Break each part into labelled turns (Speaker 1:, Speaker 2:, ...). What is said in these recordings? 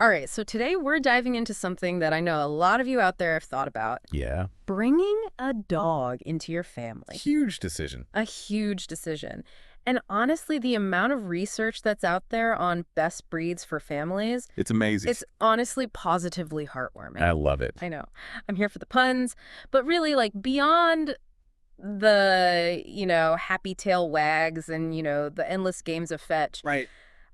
Speaker 1: All right, so today we're diving into something that I know a lot of you out there have thought about.
Speaker 2: Yeah.
Speaker 1: Bringing a dog into your family.
Speaker 2: Huge decision.
Speaker 1: A huge decision. And honestly, the amount of research that's out there on best breeds for families,
Speaker 2: It's amazing.
Speaker 1: it's honestly positively heartwarming.
Speaker 2: I love it.
Speaker 1: I know. I'm here for the puns, but really, like, beyond the, happy tail wags and, the endless games of fetch,
Speaker 2: Right.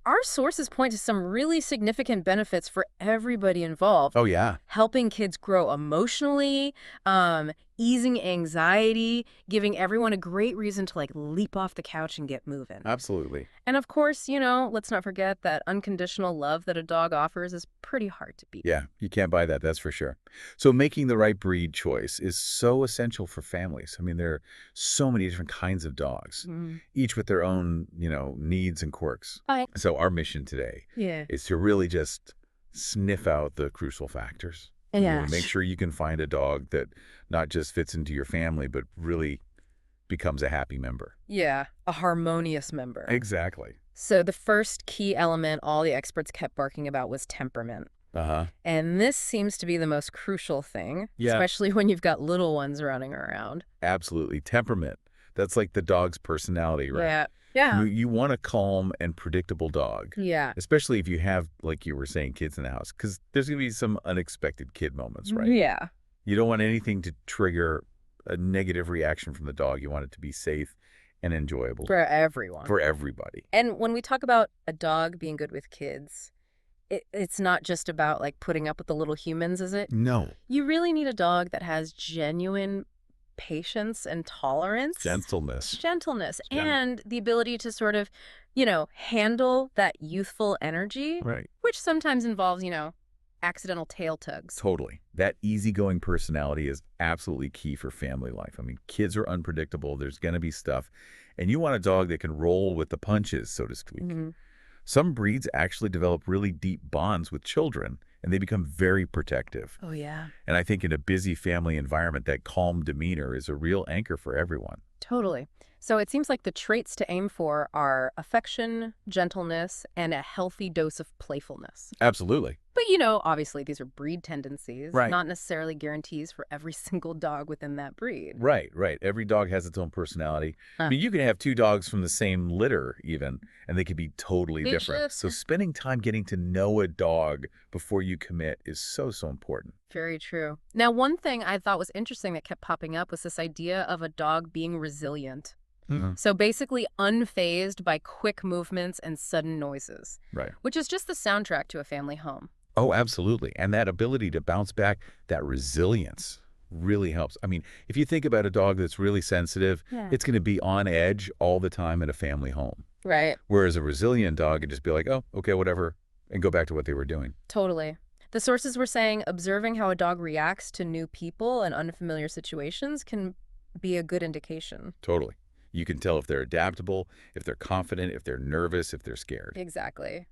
Speaker 1: our sources point to some really significant benefits for everybody involved.
Speaker 2: Oh, yeah.
Speaker 1: Helping kids grow emotionally, easing anxiety, giving everyone a great reason to like leap off the couch and get moving.
Speaker 2: Absolutely.
Speaker 1: And of course, let's not forget that unconditional love that a dog offers is pretty hard to beat.
Speaker 2: Yeah, you can't buy that, that's for sure. So making the right breed choice is so essential for families. I mean, there are so many different kinds of dogs,
Speaker 1: Mm.
Speaker 2: each with their own, needs and quirks.
Speaker 1: I
Speaker 2: So our mission today
Speaker 1: Yeah.
Speaker 2: is to really just sniff out the crucial factors.
Speaker 1: Yeah.
Speaker 2: Make sure you can find a dog that not just fits into your family, but really becomes a happy member.
Speaker 1: Yeah, a harmonious member.
Speaker 2: Exactly.
Speaker 1: So the first key element all the experts kept barking about was temperament.
Speaker 2: Uh-huh.
Speaker 1: And this seems to be the most crucial thing,
Speaker 2: Yeah.
Speaker 1: especially when you've got little ones running around.
Speaker 2: Absolutely. Temperament. That's like the dog's personality, right?
Speaker 1: Yeah. Yeah.
Speaker 2: You want a calm and predictable dog,
Speaker 1: Yeah.
Speaker 2: especially if you have, like you were saying, kids in the house, because there's going to be some unexpected kid moments, right?
Speaker 1: Yeah.
Speaker 2: You don't want anything to trigger a negative reaction from the dog. You want it to be safe and enjoyable
Speaker 1: For everyone.
Speaker 2: for everybody.
Speaker 1: And when we talk about a dog being good with kids, it's not just about like putting up with the little humans, is it?
Speaker 2: No.
Speaker 1: You really need a dog that has genuine patience and tolerance.
Speaker 2: Gentleness.
Speaker 1: Gentleness,
Speaker 2: Gen-
Speaker 1: and the ability to sort of, handle that youthful energy,
Speaker 2: Right.
Speaker 1: which sometimes involves, accidental tail tugs.
Speaker 2: Totally. That easygoing personality is absolutely key for family life. I mean, kids are unpredictable. There's going to be stuff. And you want a dog that can roll with the punches, so to speak.
Speaker 1: Mhm.
Speaker 2: Some breeds actually develop really deep bonds with children, and they become very protective.
Speaker 1: Oh, yeah.
Speaker 2: And I think in a busy family environment, that calm demeanor is a real anchor for everyone.
Speaker 1: Totally. So it seems like the traits to aim for are affection, gentleness, and a healthy dose of playfulness.
Speaker 2: Absolutely.
Speaker 1: But, obviously these are breed tendencies,
Speaker 2: Right.
Speaker 1: not necessarily guarantees for every single dog within that breed.
Speaker 2: Right, right. Every dog has its own personality. I
Speaker 1: Huh.
Speaker 2: mean, you can have two dogs from the same litter even, and they could be totally different.
Speaker 1: Vicious.
Speaker 2: So spending time getting to know a dog before you commit is so, so important.
Speaker 1: Very true. Now, one thing I thought was interesting that kept popping up was this idea of a dog being resilient.
Speaker 2: Mhm.
Speaker 1: So basically unfazed by quick movements and sudden noises,
Speaker 2: Right.
Speaker 1: which is just the soundtrack to a family home.
Speaker 2: Oh, absolutely. And that ability to bounce back, that resilience really helps. I mean, if you think about a dog that's really sensitive,
Speaker 1: Yeah.
Speaker 2: it's going to be on edge all the time in a family home.
Speaker 1: Right.
Speaker 2: Whereas a resilient dog can just be like, oh, okay, whatever, and go back to what they were doing.
Speaker 1: Totally. The sources were saying observing how a dog reacts to new people and unfamiliar situations can be a good indication.
Speaker 2: Totally. You can tell if they're adaptable, if they're confident, if they're nervous, if they're scared.
Speaker 1: Exactly.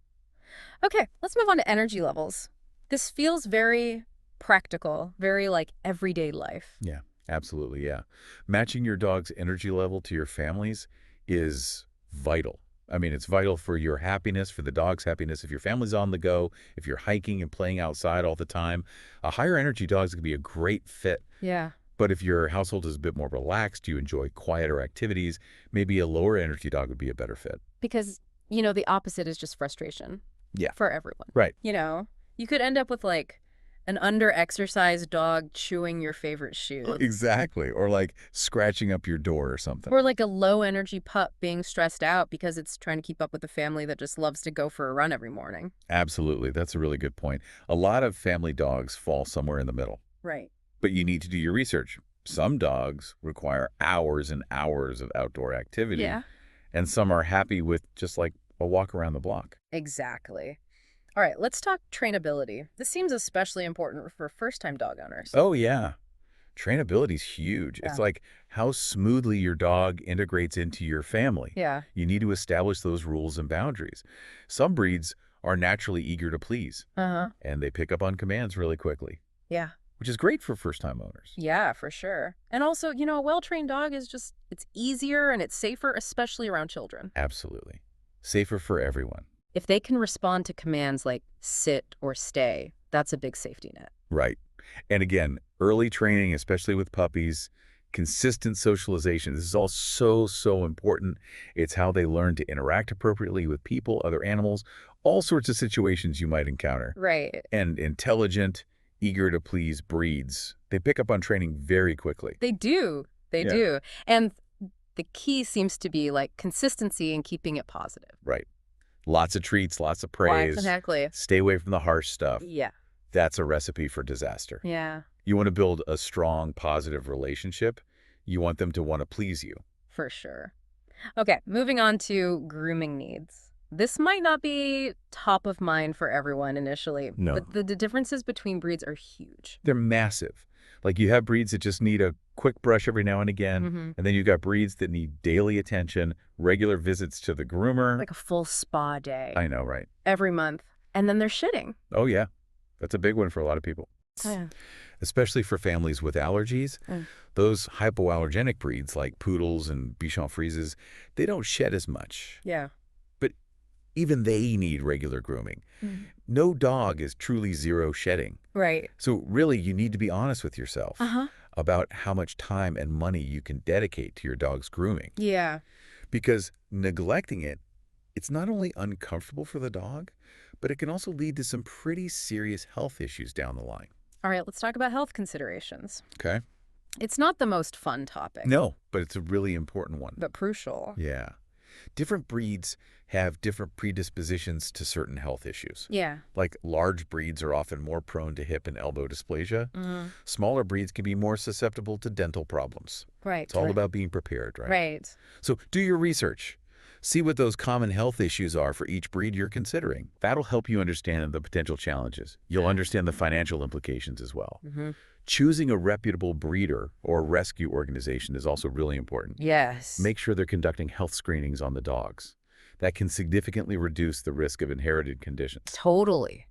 Speaker 1: Okay, let's move on to energy levels. This feels very practical, very like everyday life.
Speaker 2: Yeah, absolutely. Yeah. Matching your dog's energy level to your family's is vital. I mean, it's vital for your happiness, for the dog's happiness. If your family's on the go, if you're hiking and playing outside all the time, a higher energy dog's going to be a great fit.
Speaker 1: Yeah.
Speaker 2: But if your household is a bit more relaxed, you enjoy quieter activities, maybe a lower energy dog would be a better fit.
Speaker 1: Because, the opposite is just frustration.
Speaker 2: Yeah.
Speaker 1: For everyone.
Speaker 2: Right.
Speaker 1: You could end up with like an under-exercised dog chewing your favorite shoe.
Speaker 2: Exactly. Or like scratching up your door or something.
Speaker 1: Or like a low-energy pup being stressed out because it's trying to keep up with a family that just loves to go for a run every morning.
Speaker 2: Absolutely. That's a really good point. A lot of family dogs fall somewhere in the middle,
Speaker 1: Right.
Speaker 2: but you need to do your research. Some dogs require hours and hours of outdoor activity,
Speaker 1: Yeah.
Speaker 2: and some are happy with just like a walk around the block.
Speaker 1: Exactly. All right, let's talk trainability. This seems especially important for first-time dog owners.
Speaker 2: Oh, yeah. Trainability is huge.
Speaker 1: Yeah.
Speaker 2: It's like how smoothly your dog integrates into your family.
Speaker 1: Yeah.
Speaker 2: You need to establish those rules and boundaries. Some breeds are naturally eager to please,
Speaker 1: Uh-huh.
Speaker 2: and they pick up on commands really quickly,
Speaker 1: Yeah.
Speaker 2: which is great for first-time owners.
Speaker 1: Yeah, for sure. And also, a well-trained dog is just, it's easier and it's safer, especially around children.
Speaker 2: Absolutely. Safer for everyone.
Speaker 1: If they can respond to commands like sit or stay, that's a big safety net.
Speaker 2: Right. And again, early training, especially with puppies, consistent socialization. This is all so important. It's how they learn to interact appropriately with people, other animals, all sorts of situations you might encounter.
Speaker 1: Right.
Speaker 2: And intelligent, eager to please breeds, they pick up on training very quickly.
Speaker 1: They do. They
Speaker 2: Yeah.
Speaker 1: do. And the key seems to be like consistency and keeping it positive.
Speaker 2: Right. Lots of treats, lots of
Speaker 1: Why?
Speaker 2: praise.
Speaker 1: Exactly.
Speaker 2: Stay away from the harsh stuff.
Speaker 1: Yeah.
Speaker 2: That's a recipe for disaster.
Speaker 1: Yeah,
Speaker 2: You want to build a strong, positive relationship. You want them to want to please you.
Speaker 1: for sure. Okay, moving on to grooming needs. This might not be top of mind for everyone initially,
Speaker 2: No.
Speaker 1: but the differences between breeds are huge.
Speaker 2: They're massive. Like you have breeds that just need a quick brush every now and again, and then you've got breeds that need daily attention, regular visits to the groomer.
Speaker 1: Like a full spa day
Speaker 2: I know, right?
Speaker 1: every month, and then they're shitting.
Speaker 2: Oh, yeah. That's a big one for a lot of people.
Speaker 1: Oh, yeah.
Speaker 2: Especially for families with allergies.
Speaker 1: Mm.
Speaker 2: Those hypoallergenic breeds like poodles and Bichon Frises, they don't shed as much.
Speaker 1: Yeah.
Speaker 2: But even they need regular grooming. No dog is truly zero shedding.
Speaker 1: Right.
Speaker 2: So really, you need to be honest with yourself
Speaker 1: Uh-huh.
Speaker 2: about how much time and money you can dedicate to your dog's grooming.
Speaker 1: Yeah.
Speaker 2: Because neglecting it, it's not only uncomfortable for the dog, but it can also lead to some pretty serious health issues down the line.
Speaker 1: All right, let's talk about health considerations.
Speaker 2: Okay?
Speaker 1: It's not the most fun topic.
Speaker 2: No, but it's a really important one.
Speaker 1: But crucial.
Speaker 2: Yeah. Different breeds have different predispositions to certain health issues.
Speaker 1: Yeah.
Speaker 2: Like large breeds are often more prone to hip and elbow dysplasia. Smaller breeds can be more susceptible to dental problems.
Speaker 1: Right.
Speaker 2: It's all about being prepared, right?
Speaker 1: Right.
Speaker 2: So do your research. See what those common health issues are for each breed you're considering. That'll help you understand the potential challenges. You'll understand the financial implications as well. Choosing a reputable breeder or rescue organization is also really important.
Speaker 1: Yes.
Speaker 2: Make sure they're conducting health screenings on the dogs. That can significantly reduce the risk of inherited conditions.
Speaker 1: Totally.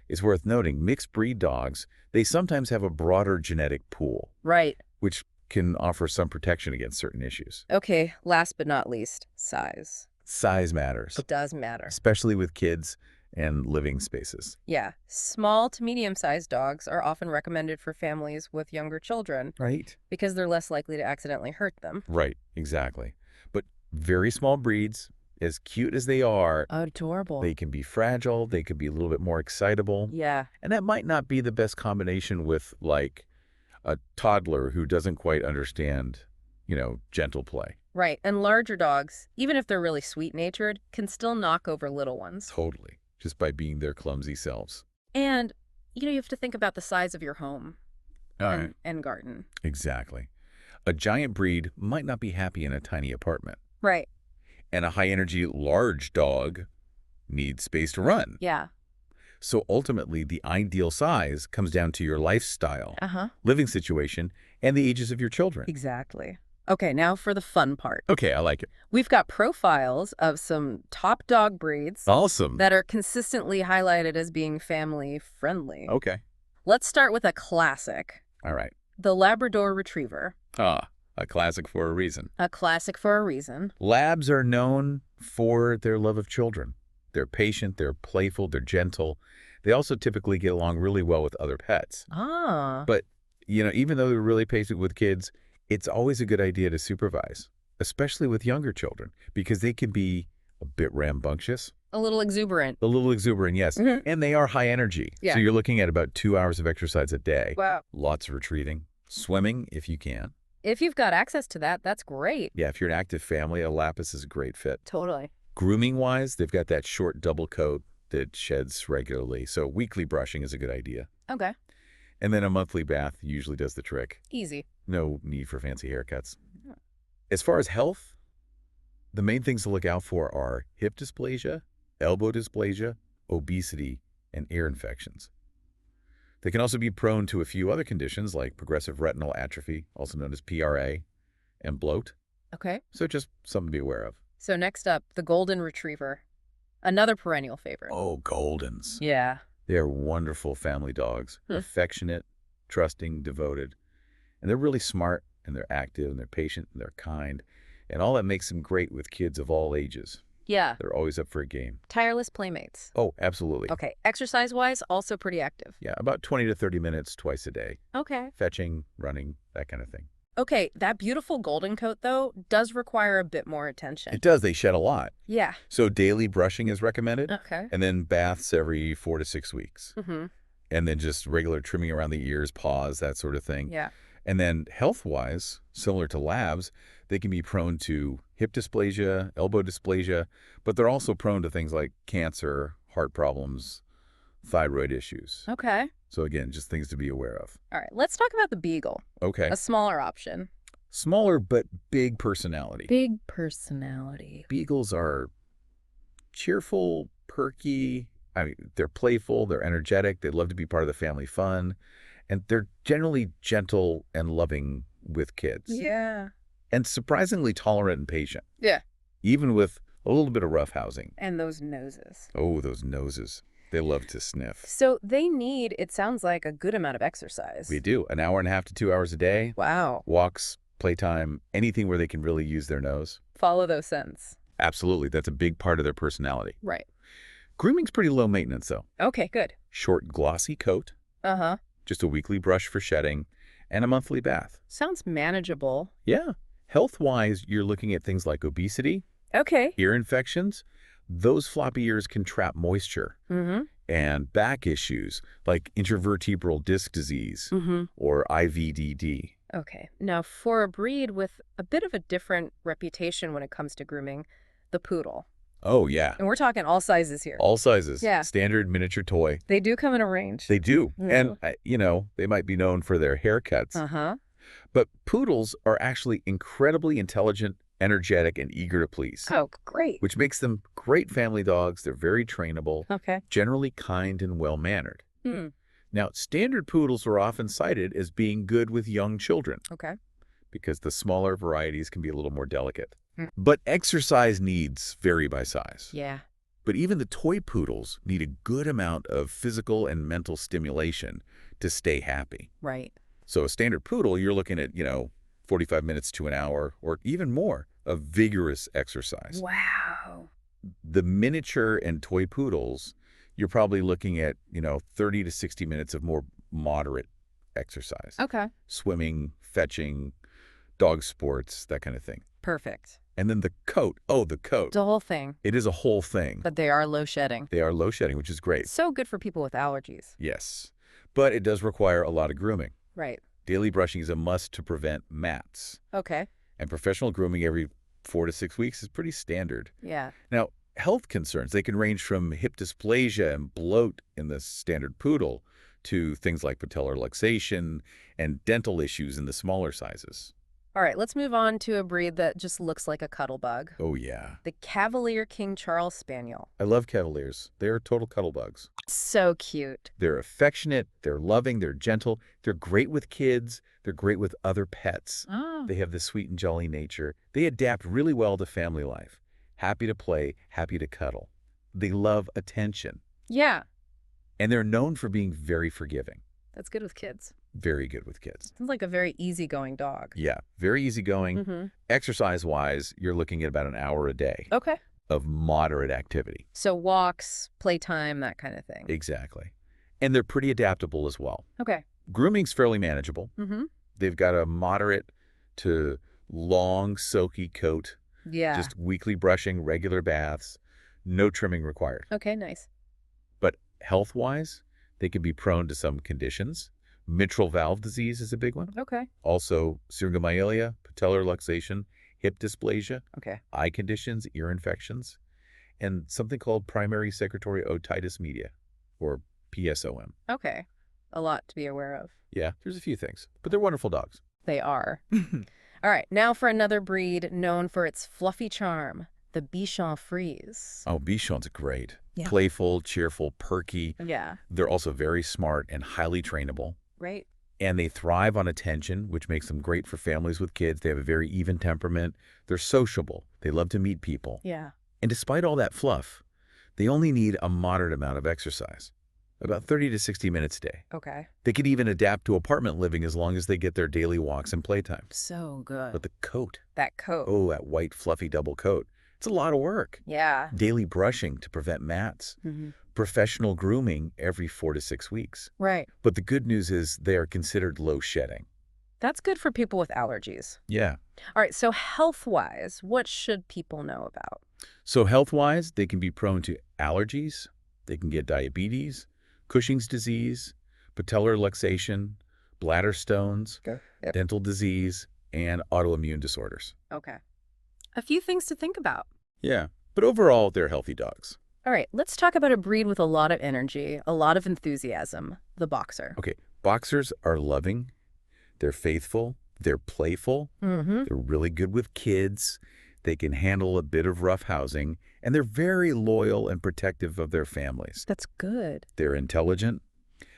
Speaker 2: It's worth noting, mixed breed dogs, they sometimes have a broader genetic pool,
Speaker 1: Right.
Speaker 2: which can offer some protection against certain issues.
Speaker 1: Okay, last but not least, size.
Speaker 2: Size matters,
Speaker 1: It does matter.
Speaker 2: especially with kids and living spaces.
Speaker 1: Yeah, small to medium-sized dogs are often recommended for families with younger children
Speaker 2: Right.
Speaker 1: because they're less likely to accidentally hurt them.
Speaker 2: Right, exactly. But very small breeds, as cute as they are,
Speaker 1: Adorable.
Speaker 2: they can be fragile, they could be a little bit more excitable.
Speaker 1: Yeah.
Speaker 2: And that might not be the best combination with, like, a toddler who doesn't quite understand, gentle play.
Speaker 1: Right, and larger dogs, even if they're really sweet-natured, can still knock over little ones.
Speaker 2: Totally. Just by being their clumsy selves.
Speaker 1: And, you have to think about the size of your home
Speaker 2: All right.
Speaker 1: and garden.
Speaker 2: Exactly. A giant breed might not be happy in a tiny apartment.
Speaker 1: Right.
Speaker 2: And a high-energy, large dog needs space to run.
Speaker 1: Yeah.
Speaker 2: So ultimately, the ideal size comes down to your lifestyle,
Speaker 1: Uh-huh.
Speaker 2: living situation, and the ages of your children.
Speaker 1: Exactly. Okay, now for the fun part.
Speaker 2: Okay, I like it.
Speaker 1: We've got profiles of some top dog breeds
Speaker 2: Awesome.
Speaker 1: that are consistently highlighted as being family-friendly.
Speaker 2: Okay.
Speaker 1: Let's start with a classic,
Speaker 2: All right.
Speaker 1: the Labrador Retriever.
Speaker 2: A classic for a reason.
Speaker 1: A classic for a reason.
Speaker 2: Labs are known for their love of children. They're patient, they're playful, they're gentle. They also typically get along really well with other pets.
Speaker 1: Ah.
Speaker 2: But, even though they're really patient with kids, it's always a good idea to supervise, especially with younger children, because they can be a bit rambunctious.
Speaker 1: A little exuberant.
Speaker 2: A little exuberant, yes.
Speaker 1: Mhm.
Speaker 2: And they are high energy.
Speaker 1: Yeah.
Speaker 2: So you're looking at about 2 hours of exercise a day.
Speaker 1: Wow.
Speaker 2: Lots of retrieving. Swimming, if you can.
Speaker 1: If you've got access to that, that's great.
Speaker 2: Yeah, if you're an active family, a Lapis is a great fit.
Speaker 1: Totally.
Speaker 2: Grooming-wise, they've got that short double coat that sheds regularly. So weekly brushing is a good idea.
Speaker 1: Okay.
Speaker 2: And then a monthly bath usually does the trick.
Speaker 1: Easy.
Speaker 2: No need for fancy haircuts. As far as health, the main things to look out for are hip dysplasia, elbow dysplasia, obesity, and ear infections. They can also be prone to a few other conditions like progressive retinal atrophy, also known as PRA, and bloat.
Speaker 1: Okay.
Speaker 2: So just something to be aware of.
Speaker 1: So next up, the Golden Retriever. Another perennial favorite.
Speaker 2: Oh, Goldens.
Speaker 1: Yeah.
Speaker 2: They are wonderful family dogs, affectionate, trusting, devoted. And they're really smart, and they're active, and they're patient, and they're kind. And all that makes them great with kids of all ages.
Speaker 1: Yeah.
Speaker 2: They're always up for a game.
Speaker 1: Tireless playmates.
Speaker 2: Oh, absolutely.
Speaker 1: Okay. Exercise-wise, also pretty active.
Speaker 2: Yeah, about 20 to 30 minutes twice a day.
Speaker 1: Okay.
Speaker 2: Fetching, running, that kind of thing.
Speaker 1: Okay, that beautiful golden coat, though, does require a bit more
Speaker 2: It
Speaker 1: attention.
Speaker 2: does. They shed a lot.
Speaker 1: Yeah.
Speaker 2: So daily brushing is recommended,
Speaker 1: Okay.
Speaker 2: and then baths every 4 to 6 weeks.
Speaker 1: Mm-hmm.
Speaker 2: And then just regular trimming around the ears, paws, that sort of thing.
Speaker 1: Yeah.
Speaker 2: And then health-wise, similar to labs, they can be prone to hip dysplasia, elbow dysplasia, but they're also prone to things like cancer, heart problems, thyroid issues.
Speaker 1: Okay.
Speaker 2: So again, just things to be aware of.
Speaker 1: All right, let's talk about the beagle,
Speaker 2: Okay.
Speaker 1: a smaller option.
Speaker 2: Smaller but big personality.
Speaker 1: Big personality.
Speaker 2: Beagles are cheerful, perky. I mean, they're playful, they're energetic, they love to be part of the family fun, and they're generally gentle and loving with kids.
Speaker 1: Yeah.
Speaker 2: And surprisingly tolerant and patient.
Speaker 1: Yeah.
Speaker 2: Even with a little bit of roughhousing.
Speaker 1: And those noses.
Speaker 2: Oh, those noses. They love to sniff.
Speaker 1: So they need, it sounds like, a good amount of exercise.
Speaker 2: We do. 1.5 to 2 hours a day.
Speaker 1: Wow.
Speaker 2: Walks, playtime, anything where they can really use their nose.
Speaker 1: Follow those scents.
Speaker 2: Absolutely. That's a big part of their personality.
Speaker 1: Right.
Speaker 2: Grooming's pretty low maintenance, though.
Speaker 1: Okay, good.
Speaker 2: Short, glossy coat,
Speaker 1: Uh-huh.
Speaker 2: just a weekly brush for shedding, and a monthly bath.
Speaker 1: Sounds manageable.
Speaker 2: Yeah. Health-wise, you're looking at things like obesity,
Speaker 1: Okay.
Speaker 2: ear infections. Those floppy ears can trap moisture.
Speaker 1: Mm-hmm.
Speaker 2: And back issues like intervertebral disc disease
Speaker 1: Mm-hmm.
Speaker 2: or IVDD.
Speaker 1: Okay. Now, for a breed with a bit of a different reputation when it comes to grooming, the poodle.
Speaker 2: Oh, yeah.
Speaker 1: And we're talking all sizes here.
Speaker 2: All sizes.
Speaker 1: Yeah.
Speaker 2: Standard miniature toy.
Speaker 1: They do come in a range.
Speaker 2: They do.
Speaker 1: Mhm.
Speaker 2: And, they might be known for their haircuts.
Speaker 1: Uh-huh.
Speaker 2: But poodles are actually incredibly intelligent, energetic, and eager to please.
Speaker 1: Oh, great.
Speaker 2: Which makes them great family dogs. They're very trainable,
Speaker 1: Okay.
Speaker 2: generally kind and well-mannered.
Speaker 1: Hmm.
Speaker 2: Now, standard poodles are often cited as being good with young children
Speaker 1: Okay.
Speaker 2: because the smaller varieties can be a little more delicate.
Speaker 1: Hmm.
Speaker 2: But exercise needs vary by size.
Speaker 1: Yeah.
Speaker 2: But even the toy poodles need a good amount of physical and mental stimulation to stay happy.
Speaker 1: Right.
Speaker 2: So a standard poodle, you're looking at, 45 minutes to an hour or even more of vigorous exercise.
Speaker 1: Wow.
Speaker 2: The miniature and toy poodles, you're probably looking at, 30 to 60 minutes of more moderate exercise.
Speaker 1: Okay.
Speaker 2: Swimming, fetching, dog sports, that kind of thing.
Speaker 1: Perfect.
Speaker 2: And then the coat. Oh, the coat.
Speaker 1: The whole thing.
Speaker 2: It is a whole thing.
Speaker 1: But they are low shedding.
Speaker 2: They are low shedding, which is great.
Speaker 1: So good for people with allergies.
Speaker 2: Yes. But it does require a lot of grooming.
Speaker 1: Right.
Speaker 2: Daily brushing is a must to prevent mats.
Speaker 1: Okay.
Speaker 2: And professional grooming every 4 to 6 weeks is pretty standard.
Speaker 1: Yeah.
Speaker 2: Now, health concerns, they can range from hip dysplasia and bloat in the standard poodle to things like patellar luxation and dental issues in the smaller sizes.
Speaker 1: All right, let's move on to a breed that just looks like a cuddle bug.
Speaker 2: Oh, yeah.
Speaker 1: The Cavalier King Charles Spaniel.
Speaker 2: I love Cavaliers. They're total cuddle bugs.
Speaker 1: So cute.
Speaker 2: They're affectionate, they're loving, they're gentle, they're great with kids, they're great with other pets.
Speaker 1: Oh.
Speaker 2: They have this sweet and jolly nature. They adapt really well to family life. Happy to play, happy to cuddle. They love attention.
Speaker 1: Yeah.
Speaker 2: And they're known for being very forgiving.
Speaker 1: That's good with kids.
Speaker 2: Very good with kids.
Speaker 1: Sounds like a very easygoing dog.
Speaker 2: Yeah, very easygoing.
Speaker 1: Mm-hmm.
Speaker 2: Exercise-wise, you're looking at about an hour a day
Speaker 1: Okay.
Speaker 2: of moderate activity.
Speaker 1: So walks, playtime, that kind of thing.
Speaker 2: Exactly. And they're pretty adaptable as well.
Speaker 1: Okay.
Speaker 2: Grooming's fairly manageable.
Speaker 1: Mm-hmm.
Speaker 2: They've got a moderate to long, silky coat.
Speaker 1: Yeah.
Speaker 2: Just weekly brushing, regular baths, no trimming required.
Speaker 1: Okay, nice.
Speaker 2: But health-wise, they can be prone to some conditions. Mitral valve disease is a big one.
Speaker 1: Okay.
Speaker 2: Also, syringomyelia, patellar luxation, hip dysplasia,
Speaker 1: Okay.
Speaker 2: eye conditions, ear infections, and something called primary secretory otitis media, or PSOM.
Speaker 1: Okay. A lot to be aware of.
Speaker 2: Yeah, there's a few things, but they're wonderful dogs.
Speaker 1: They are. All right, now for another breed known for its fluffy charm, the Bichon Frise.
Speaker 2: Oh, Bichon's great.
Speaker 1: Yeah.
Speaker 2: Playful, cheerful, perky.
Speaker 1: Yeah.
Speaker 2: They're also very smart and highly trainable.
Speaker 1: Right.
Speaker 2: And they thrive on attention, which makes them great for families with kids. They have a very even temperament. They're sociable. They love to meet people.
Speaker 1: Yeah.
Speaker 2: And despite all that fluff, they only need a moderate amount of exercise, about 30 to 60 minutes a day.
Speaker 1: Okay.
Speaker 2: They can even adapt to apartment living as long as they get their daily walks and playtime.
Speaker 1: So good.
Speaker 2: But the coat,
Speaker 1: That coat.
Speaker 2: oh, that white fluffy double coat, It's a lot of work.
Speaker 1: Yeah.
Speaker 2: Daily brushing to prevent mats.
Speaker 1: Hmm.
Speaker 2: Professional grooming every 4 to 6 weeks.
Speaker 1: Right.
Speaker 2: But the good news is they are considered low shedding.
Speaker 1: That's good for people with allergies.
Speaker 2: Yeah.
Speaker 1: All right, so health-wise, what should people know about?
Speaker 2: So health-wise, they can be prone to allergies. They can get diabetes, Cushing's disease, patellar luxation, bladder stones,
Speaker 1: Okay. Yep.
Speaker 2: dental disease, and autoimmune disorders.
Speaker 1: Okay. A few things to think about.
Speaker 2: Yeah. But overall, they're healthy dogs.
Speaker 1: All right, let's talk about a breed with a lot of energy, a lot of enthusiasm, the boxer.
Speaker 2: Okay. Boxers are loving. They're faithful. They're playful.
Speaker 1: Mm-hmm.
Speaker 2: They're really good with kids. They can handle a bit of rough housing. And they're very loyal and protective of their families.
Speaker 1: That's good.
Speaker 2: They're intelligent.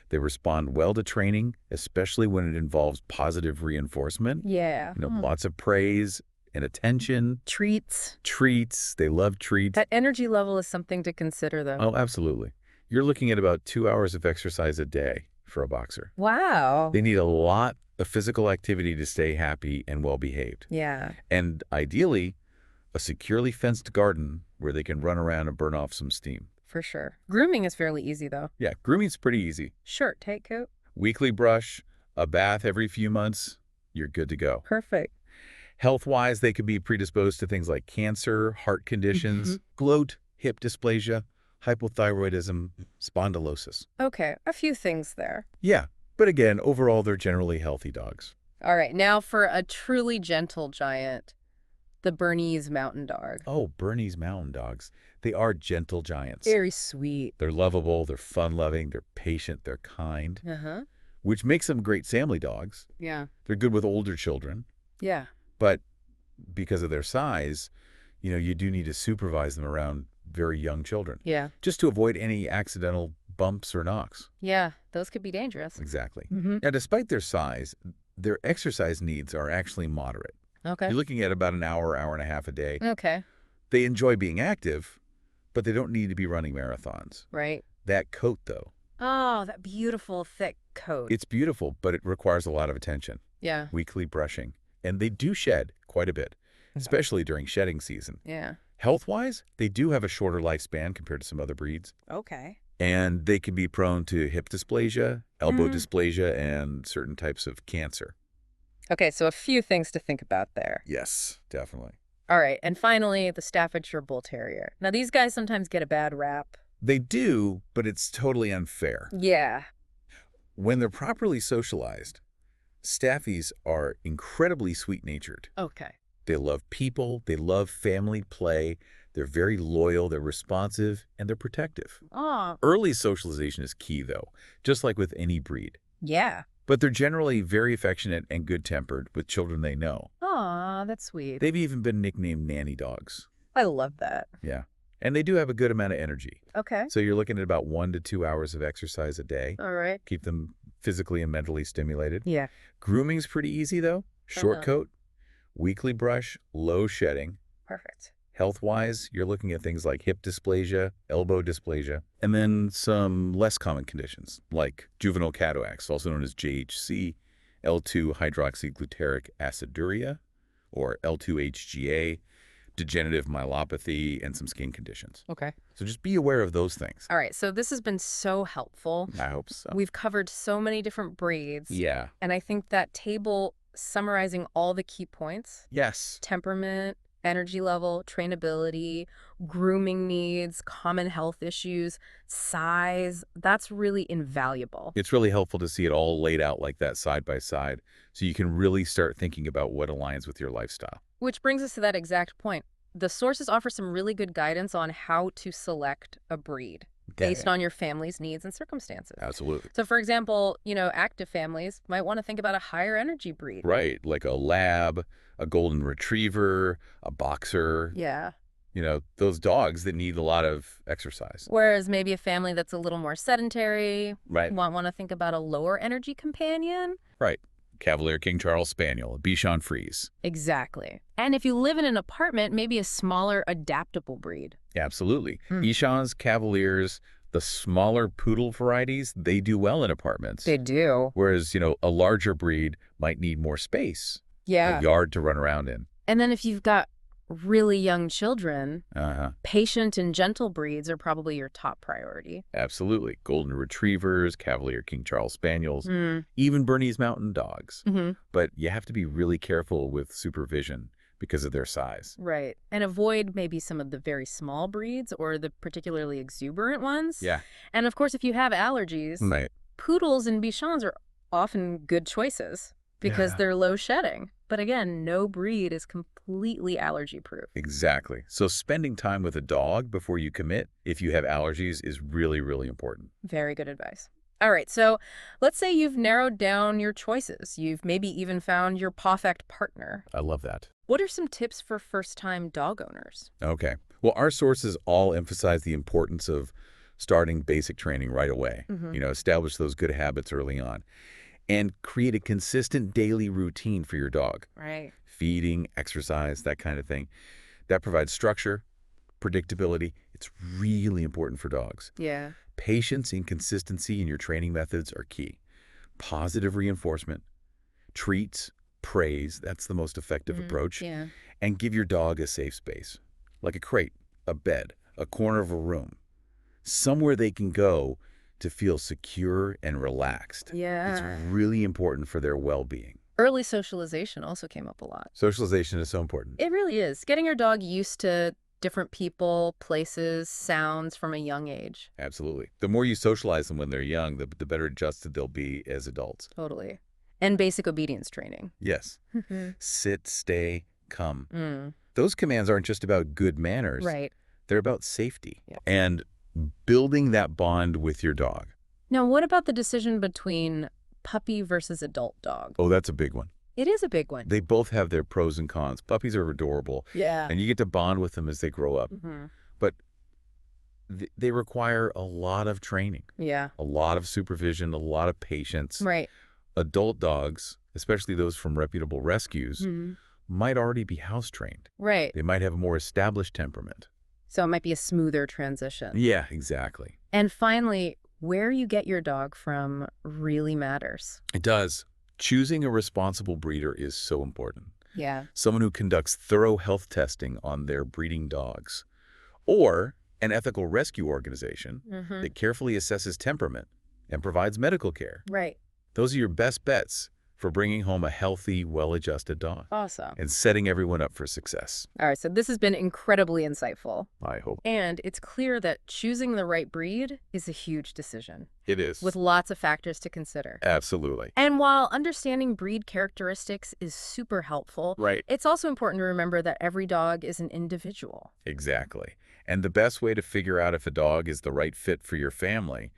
Speaker 2: They respond well to training, especially when it involves positive reinforcement.
Speaker 1: Yeah.
Speaker 2: Lots of praise and attention.
Speaker 1: Treats.
Speaker 2: Treats. They love treats.
Speaker 1: That energy level is something to consider, though.
Speaker 2: Oh, absolutely. You're looking at about 2 hours of exercise a day for a boxer.
Speaker 1: Wow.
Speaker 2: They need a lot of physical activity to stay happy and well-behaved.
Speaker 1: Yeah.
Speaker 2: And ideally, a securely fenced garden where they can run around and burn off some steam.
Speaker 1: For sure. Grooming is fairly easy, though.
Speaker 2: Yeah, grooming's pretty easy.
Speaker 1: Shirt, tight coat.
Speaker 2: Weekly brush, a bath every few months, you're good to go.
Speaker 1: Perfect.
Speaker 2: Health-wise, they could be predisposed to things like cancer, heart conditions, gloat, hip dysplasia, hypothyroidism, spondylosis.
Speaker 1: Okay, a few things there.
Speaker 2: Yeah, but again, overall, they're generally healthy dogs.
Speaker 1: All right, now for a truly gentle giant, the Bernese Mountain Dog.
Speaker 2: Oh, Bernese Mountain Dogs. They are gentle giants.
Speaker 1: Very sweet.
Speaker 2: They're lovable, they're fun-loving, they're patient, they're kind,
Speaker 1: Uh-huh.
Speaker 2: which makes them great family dogs.
Speaker 1: Yeah.
Speaker 2: They're good with older children,
Speaker 1: Yeah.
Speaker 2: but because of their size, you do need to supervise them around very young children,
Speaker 1: Yeah.
Speaker 2: just to avoid any accidental bumps or knocks.
Speaker 1: Yeah, those could be dangerous.
Speaker 2: Exactly.
Speaker 1: Mm-hmm.
Speaker 2: Now, despite their size, their exercise needs are actually moderate.
Speaker 1: Okay.
Speaker 2: You're looking at about an hour, hour and a half a day.
Speaker 1: Okay.
Speaker 2: They enjoy being active, but they don't need to be running marathons.
Speaker 1: Right.
Speaker 2: That coat, though,
Speaker 1: Oh, that beautiful thick coat.
Speaker 2: it's beautiful, but it requires a lot of attention,
Speaker 1: Yeah.
Speaker 2: weekly brushing. And they do shed quite a bit, especially during shedding season.
Speaker 1: Yeah.
Speaker 2: Health-wise, they do have a shorter lifespan compared to some other breeds.
Speaker 1: Okay.
Speaker 2: And they can be prone to hip dysplasia, elbow dysplasia, and certain types of cancer.
Speaker 1: Okay, so a few things to think about there.
Speaker 2: Yes, definitely.
Speaker 1: All right, and finally, the Staffordshire Bull Terrier. Now, these guys sometimes get a bad rap.
Speaker 2: They do, but it's totally unfair.
Speaker 1: Yeah.
Speaker 2: When they're properly socialized, Staffies are incredibly sweet-natured.
Speaker 1: Okay.
Speaker 2: They love people, they love family play, they're very loyal, they're responsive, and they're protective.
Speaker 1: Oh.
Speaker 2: Early socialization is key, though, just like with any breed.
Speaker 1: Yeah.
Speaker 2: But they're generally very affectionate and good-tempered with children they know.
Speaker 1: Aw, that's sweet.
Speaker 2: They've even been nicknamed nanny dogs.
Speaker 1: I love that.
Speaker 2: Yeah. And they do have a good amount of energy.
Speaker 1: Okay.
Speaker 2: So you're looking at about 1 to 2 hours of exercise a day.
Speaker 1: All right.
Speaker 2: Keep them physically and mentally stimulated.
Speaker 1: Yeah.
Speaker 2: Grooming's pretty easy, though. Short
Speaker 1: Uh-huh.
Speaker 2: coat, weekly brush, low shedding.
Speaker 1: Perfect.
Speaker 2: Health-wise, you're looking at things like hip dysplasia, elbow dysplasia, and then some less common conditions like juvenile catawax, also known as JHC, L2-hydroxyglutaric aciduria, or L2-HGA, degenerative myelopathy, and some skin conditions.
Speaker 1: Okay.
Speaker 2: So just be aware of those things.
Speaker 1: All right, so this has been so helpful.
Speaker 2: I hope so.
Speaker 1: We've covered so many different breeds.
Speaker 2: Yeah.
Speaker 1: And I think that table summarizing all the key points,
Speaker 2: Yes.
Speaker 1: temperament, energy level, trainability, grooming needs, common health issues, size, that's really invaluable.
Speaker 2: It's really helpful to see it all laid out like that side by side so you can really start thinking about what aligns with your lifestyle.
Speaker 1: Which brings us to that exact point. The sources offer some really good guidance on how to select a breed based on your family's needs and circumstances.
Speaker 2: Absolutely.
Speaker 1: So, for example, active families might want to think about a higher energy breed.
Speaker 2: Right, like a lab, a golden retriever, a boxer.
Speaker 1: Yeah.
Speaker 2: Those dogs that need a lot of exercise.
Speaker 1: Whereas maybe a family that's a little more sedentary
Speaker 2: Right.
Speaker 1: want to think about a lower energy companion.
Speaker 2: Right. Cavalier King Charles Spaniel, a Bichon Frise.
Speaker 1: Exactly. And if you live in an apartment, maybe a smaller, adaptable breed.
Speaker 2: Absolutely. Bichons, Cavaliers, the smaller poodle varieties, they do well in apartments.
Speaker 1: They do.
Speaker 2: Whereas, a larger breed might need more space,
Speaker 1: Yeah.
Speaker 2: a yard to run around in.
Speaker 1: And then if you've got really young children,
Speaker 2: Uh-huh.
Speaker 1: patient and gentle breeds are probably your top priority.
Speaker 2: Absolutely. Golden Retrievers, Cavalier King Charles Spaniels,
Speaker 1: Mm.
Speaker 2: even Bernese Mountain Dogs.
Speaker 1: Hmm.
Speaker 2: But you have to be really careful with supervision because of their size.
Speaker 1: Right. And avoid maybe some of the very small breeds or the particularly exuberant ones.
Speaker 2: Yeah.
Speaker 1: And of course, if you have allergies,
Speaker 2: Right.
Speaker 1: poodles and bichons are often good choices because
Speaker 2: Yeah.
Speaker 1: they're low shedding. But again, no breed is completely allergy proof.
Speaker 2: Exactly. So spending time with a dog before you commit, if you have allergies, is really, really important.
Speaker 1: Very good advice. All right, so let's say you've narrowed down your choices. You've maybe even found your perfect partner.
Speaker 2: I love that.
Speaker 1: What are some tips for first-time dog owners?
Speaker 2: Okay. Well, our sources all emphasize the importance of starting basic training right away.
Speaker 1: Mm-hmm.
Speaker 2: Establish those good habits early on and create a consistent daily routine for your dog.
Speaker 1: Right.
Speaker 2: Feeding, exercise, that kind of thing. That provides structure, predictability. It's really important for dogs.
Speaker 1: Yeah.
Speaker 2: Patience and consistency in your training methods are key. Positive reinforcement, treats, praise, that's the most effective approach.
Speaker 1: Yeah.
Speaker 2: And give your dog a safe space, like a crate, a bed, a corner of a room, somewhere they can go to feel secure and relaxed.
Speaker 1: Yeah.
Speaker 2: It's really important for their well-being.
Speaker 1: Early socialization also came up a lot.
Speaker 2: Socialization is so important.
Speaker 1: It really is. Getting your dog used to different people, places, sounds from a young age.
Speaker 2: Absolutely. The more you socialize them when they're young, the better adjusted they'll be as adults.
Speaker 1: Totally. And basic obedience training.
Speaker 2: Yes.
Speaker 1: Mm.
Speaker 2: Sit, stay, come. Those commands aren't just about good manners.
Speaker 1: Right.
Speaker 2: They're about safety
Speaker 1: Yeah.
Speaker 2: and building that bond with your dog.
Speaker 1: Now, what about the decision between puppy versus adult dog?
Speaker 2: Oh, that's a big one.
Speaker 1: It is a big one.
Speaker 2: They both have their pros and cons. Puppies are adorable,
Speaker 1: Yeah.
Speaker 2: and you get to bond with them as they grow up. But they require a lot of training,
Speaker 1: Yeah.
Speaker 2: a lot of supervision, a lot of patience.
Speaker 1: Right.
Speaker 2: Adult dogs, especially those from reputable rescues, might already be house trained.
Speaker 1: Right.
Speaker 2: They might have a more established temperament.
Speaker 1: So it might be a smoother transition.
Speaker 2: Yeah, exactly.
Speaker 1: And finally, where you get your dog from really matters.
Speaker 2: It does. Choosing a responsible breeder is so important.
Speaker 1: Yeah.
Speaker 2: Someone who conducts thorough health testing on their breeding dogs. Or an ethical rescue organization that carefully assesses temperament and provides medical care.
Speaker 1: Right.
Speaker 2: Those are your best bets for bringing home a healthy, well-adjusted dog
Speaker 1: Awesome.
Speaker 2: and setting everyone up for success.
Speaker 1: All right, so this has been incredibly insightful.
Speaker 2: I hope.
Speaker 1: And it's clear that choosing the right breed is a huge decision
Speaker 2: It is.
Speaker 1: with lots of factors to consider.
Speaker 2: Absolutely.
Speaker 1: And while understanding breed characteristics is super helpful,
Speaker 2: Right.
Speaker 1: it's also important to remember that every dog is an individual.
Speaker 2: Exactly. And the best way to figure out if a dog is the right fit for your family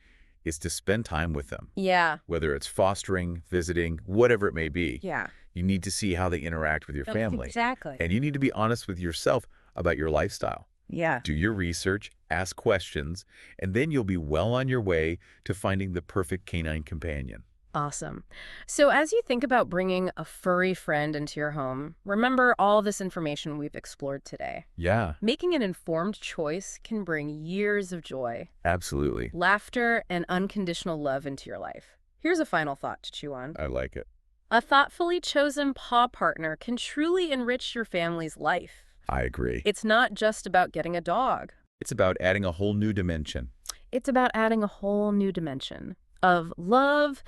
Speaker 2: is to spend time with them.
Speaker 1: Yeah.
Speaker 2: Whether it's fostering, visiting, whatever it may be.
Speaker 1: Yeah.
Speaker 2: You need to see how they interact with your family.
Speaker 1: Exactly.
Speaker 2: And you need to be honest with yourself about your lifestyle.
Speaker 1: Yeah.
Speaker 2: Do your research, ask questions, and then you'll be well on your way to finding the perfect canine companion.
Speaker 1: Awesome. So as you think about bringing a furry friend into your home, remember all this information we've explored today.
Speaker 2: Yeah,
Speaker 1: Making an informed choice can bring years of joy,
Speaker 2: absolutely.
Speaker 1: laughter, and unconditional love into your life. Here's a final thought to chew on.
Speaker 2: I like it.
Speaker 1: A thoughtfully chosen paw partner can truly enrich your family's life.
Speaker 2: I agree.
Speaker 1: It's not just about getting a dog.
Speaker 2: It's about adding a whole new dimension.
Speaker 1: It's about adding a whole new dimension of love,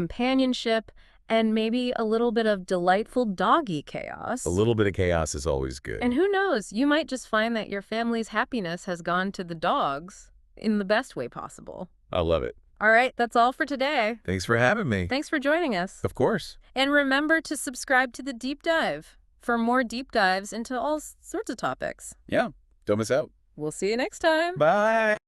Speaker 1: companionship, and maybe a little bit of delightful doggy chaos.
Speaker 2: A little bit of chaos is always good.
Speaker 1: And who knows, you might just find that your family's happiness has gone to the dogs in the best way possible.
Speaker 2: I love it.
Speaker 1: All right, that's all for today.
Speaker 2: Thanks for having me.
Speaker 1: Thanks for joining us.
Speaker 2: Of course.
Speaker 1: And remember to subscribe to the Deep Dive for more deep dives into all sorts of topics.
Speaker 2: Yeah, don't miss out.
Speaker 1: We'll see you next time.
Speaker 2: Bye.